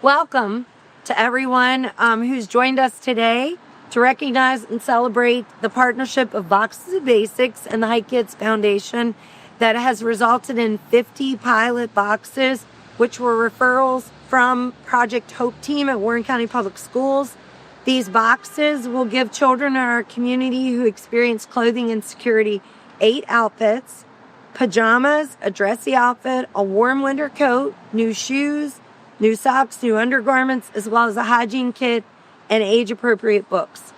Welcome to everyone who's joined us today to recognize and celebrate the partnership of Boxes of Basics and the Hike Kidz Foundation that has resulted in 50 pilot boxes, which were referrals from Project Hope Team at Warren County Public Schools. These boxes will give children in our community who experience clothing insecurity 8 outfits, pajamas, a dressy outfit, a warm winter coat, new shoes, new socks, new undergarments, as well as a hygiene kit and age-appropriate books.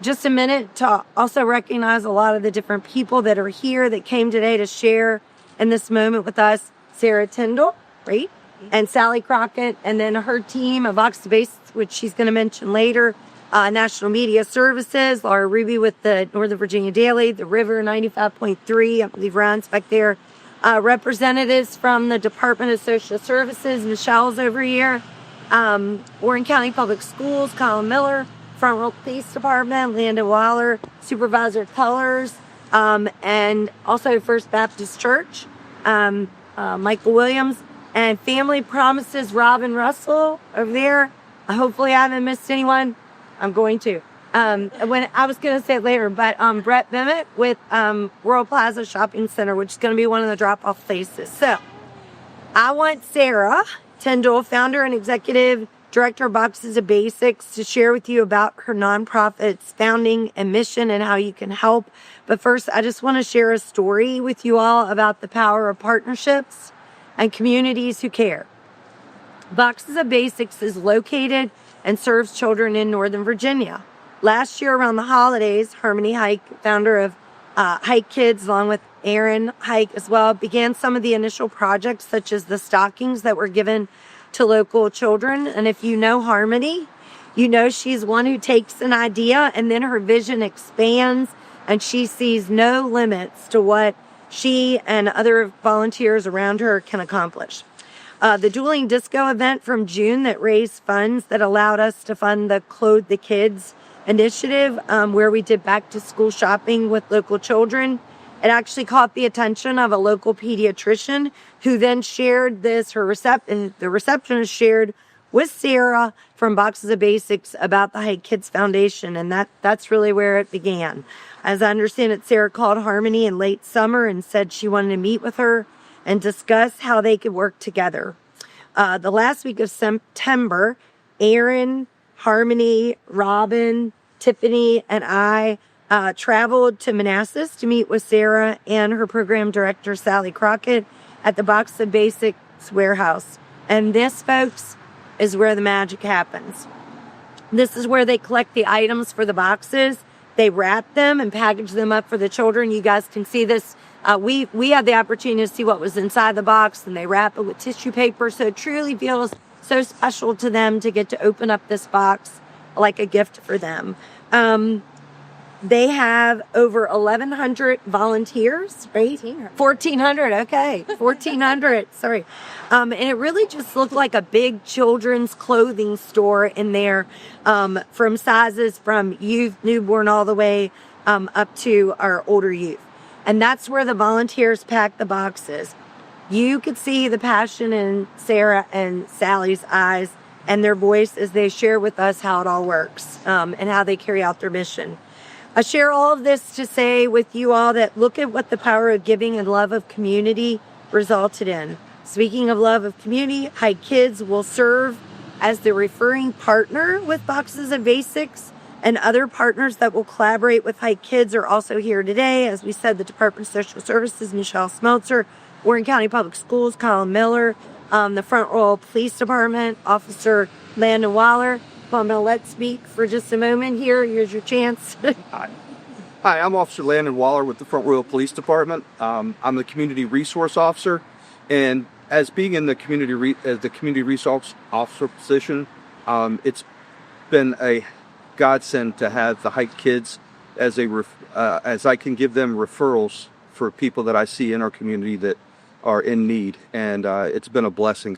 Just a minute to also recognize a lot of the different people that are here that came today to share in this moment with us. Sarah Tyndall, right? And Sally Crockett, and then her team of Boxes of Basics, which she's going to mention later. National Media Services, Laura Ruby with the Northern Virginia Daily, The River 95.3, I believe Ryan's back there. Representatives from the Department of Social Services, Michelle's over here. Warren County Public Schools, Colin Miller, Front Royal Police Department, Landon Waller, Supervisor Colors, and also First Baptist Church, Michael Williams, and Family Promises, Robin Russell over there. Hopefully I haven't missed anyone. I'm going to. When I was going to say it later, but Brett Bennett with World Plaza Shopping Center, which is going to be one of the drop-off places. So I want Sarah Tyndall, founder and executive director of Boxes of Basics, to share with you about her nonprofit's founding and mission and how you can help. But first, I just want to share a story with you all about the power of partnerships and communities who care. Boxes of Basics is located and serves children in Northern Virginia. Last year around the holidays, Harmony Hike, founder of Hike Kidz, along with Aaron Hike as well, began some of the initial projects, such as the stockings that were given to local children. And if you know Harmony, you know she's one who takes an idea and then her vision expands, and she sees no limits to what she and other volunteers around her can accomplish. The Dueling Disco event from June that raised funds that allowed us to fund the Clothe the Kids initiative, where we did back to school shopping with local children. It actually caught the attention of a local pediatrician who then shared this. The receptionist shared with Sarah from Boxes of Basics about the Hike Kidz Foundation, and that's really where it began. As I understand it, Sarah called Harmony in late summer and said she wanted to meet with her and discuss how they could work together. The last week of September, Aaron, Harmony, Robin, Tiffany, and I traveled to Manassas to meet with Sarah and her program director, Sally Crockett, at the Boxes of Basics warehouse. And this, folks, is where the magic happens. This is where they collect the items for the boxes. They wrap them and package them up for the children. You guys can see this. We had the opportunity to see what was inside the box, and they wrap it with tissue paper. So it truly feels so special to them to get to open up this box like a gift for them. They have over 1,100 volunteers, right? 1,400, okay. 1,400, sorry. And it really just looked like a big children's clothing store in there, from sizes from youth, newborn, all the way up to our older youth. And that's where the volunteers pack the boxes. You could see the passion in Sarah and Sally's eyes and their voice as they share with us how it all works, and how they carry out their mission. I share all of this to say with you all that look at what the power of giving and love of community resulted in. Speaking of love of community, Hike Kidz will serve as the referring partner with Boxes of Basics, and other partners that will collaborate with Hike Kidz are also here today. As we said, the Department of Social Services, Michelle Smeltzer, Warren County Public Schools, Colin Miller, the Front Royal Police Department, Officer Landon Waller. I'm going to let speak for just a moment here. Here's your chance. Hi, I'm Officer Landon Waller with the Front Royal Police Department. I'm the Community Resource Officer, and as being in the Community Resource Officer position, it's been a godsend to have the Hike Kidz as I can give them referrals for people that I see in our community that are in need, and it's been a blessing.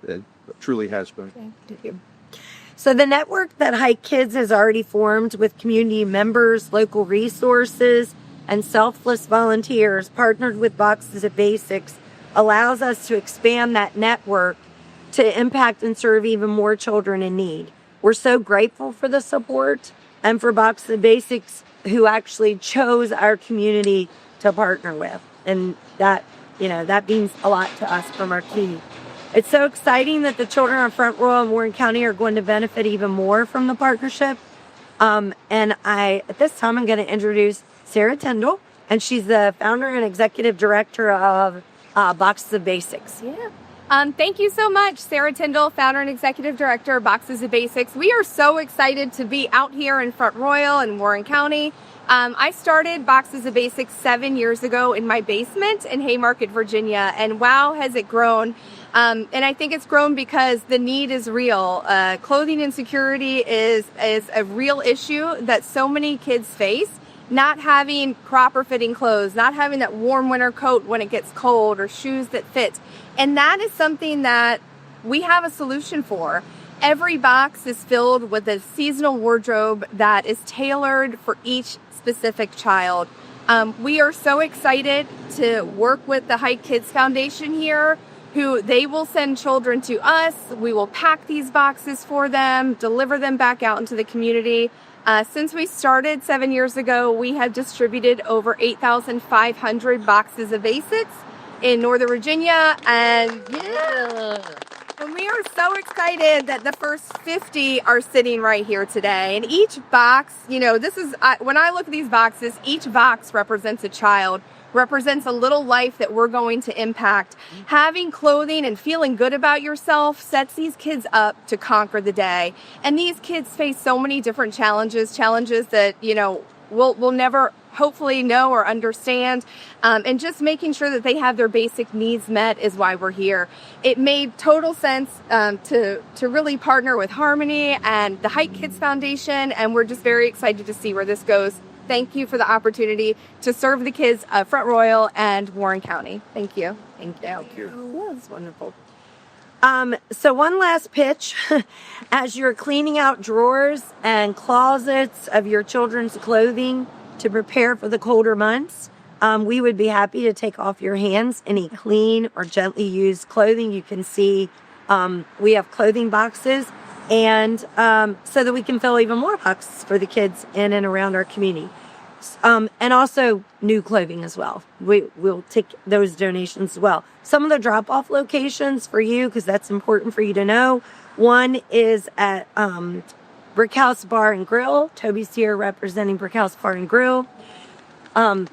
It truly has been. Thank you. So the network that Hike Kidz has already formed with community members, local resources, and selfless volunteers partnered with Boxes of Basics allows us to expand that network to impact and serve even more children in need. We're so grateful for the support and for Box of Basics, who actually chose our community to partner with. And that, that means a lot to us from our community. It's so exciting that the children on Front Royal and Warren County are going to benefit even more from the partnership. And at this time, I'm going to introduce Sarah Tyndall, and she's the founder and executive director of Boxes of Basics. Yeah. Thank you so much, Sarah Tyndall, founder and executive director of Boxes of Basics. We are so excited to be out here in Front Royal and Warren County. I started Boxes of Basics 7 years ago in my basement in Haymarket, Virginia, and wow, has it grown. And I think it's grown because the need is real. Clothing insecurity is a real issue that so many kids face. Not having proper fitting clothes, not having that warm winter coat when it gets cold, or shoes that fit. And that is something that we have a solution for. Every box is filled with a seasonal wardrobe that is tailored for each specific child. We are so excited to work with the Hike Kidz Foundation here, who they will send children to us. We will pack these boxes for them, deliver them back out into the community. Since we started 7 years ago, we have distributed over 8,500 boxes of basics in Northern Virginia, and we are so excited that the first 50 are sitting right here today. And each box, this is, when I look at these boxes, each box represents a child, represents a little life that we're going to impact. Having clothing and feeling good about yourself sets these kids up to conquer the day. And these kids face so many different challenges that, we'll never hopefully know or understand. And just making sure that they have their basic needs met is why we're here. It made total sense to really partner with Harmony and the Hike Kidz Foundation, and we're just very excited to see where this goes. Thank you for the opportunity to serve the kids of Front Royal and Warren County. Thank you. Thank you. Yeah, that's wonderful. So one last pitch. As you're cleaning out drawers and closets of your children's clothing to prepare for the colder months, we would be happy to take off your hands any clean or gently used clothing. You can see we have clothing boxes, and so that we can fill even more boxes for the kids in and around our community. And also new clothing as well. We'll take those donations as well. Some of the drop-off locations for you, because that's important for you to know. One is at Brick House Bar and Grill. Toby's here representing Brick House Bar and Grill. And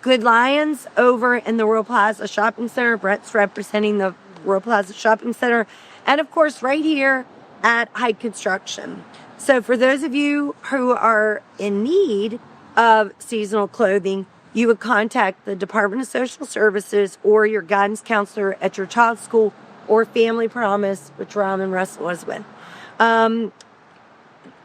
Good Lions over in the Royal Plaza Shopping Center. Brett's representing the Royal Plaza Shopping Center. And of course, right here at Hike Construction. So for those of you who are in need of seasonal clothing, you would contact the Department of Social Services or your guidance counselor at your child's school or Family Promise, which Ron and Russell was with.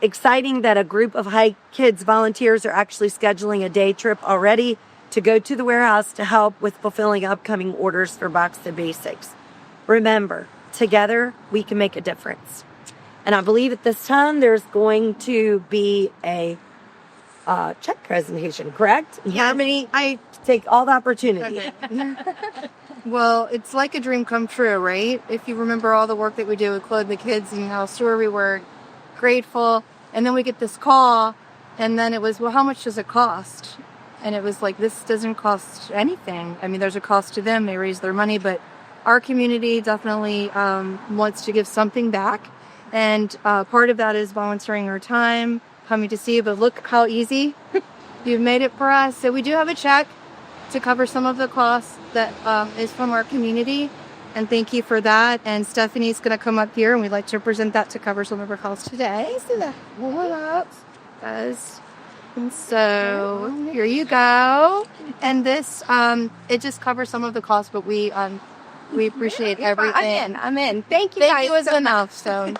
Exciting that a group of Hike Kidz volunteers are actually scheduling a day trip already to go to the warehouse to help with fulfilling upcoming orders for Box of Basics. Remember, together we can make a difference. And I believe at this time there's going to be a check presentation, correct? Yeah. Harmony, I take all the opportunity. Okay. Well, it's like a dream come true, right? If you remember all the work that we do with Clothe the Kids and how sure we were grateful. And then we get this call, and then it was, well, how much does it cost? And it was like, this doesn't cost anything. I mean, there's a cost to them. They raise their money, but our community definitely wants to give something back. And part of that is volunteering our time, coming to see you, but look how easy you've made it for us. So we do have a check to cover some of the costs that is from our community. And thank you for that. And Stephanie's going to come up here, and we'd like to present that to cover some of our costs today. So that what up does. And so here you go. And this, it just covers some of the costs, but we appreciate everything. I'm in. Thank you Thank guys you is so enough. So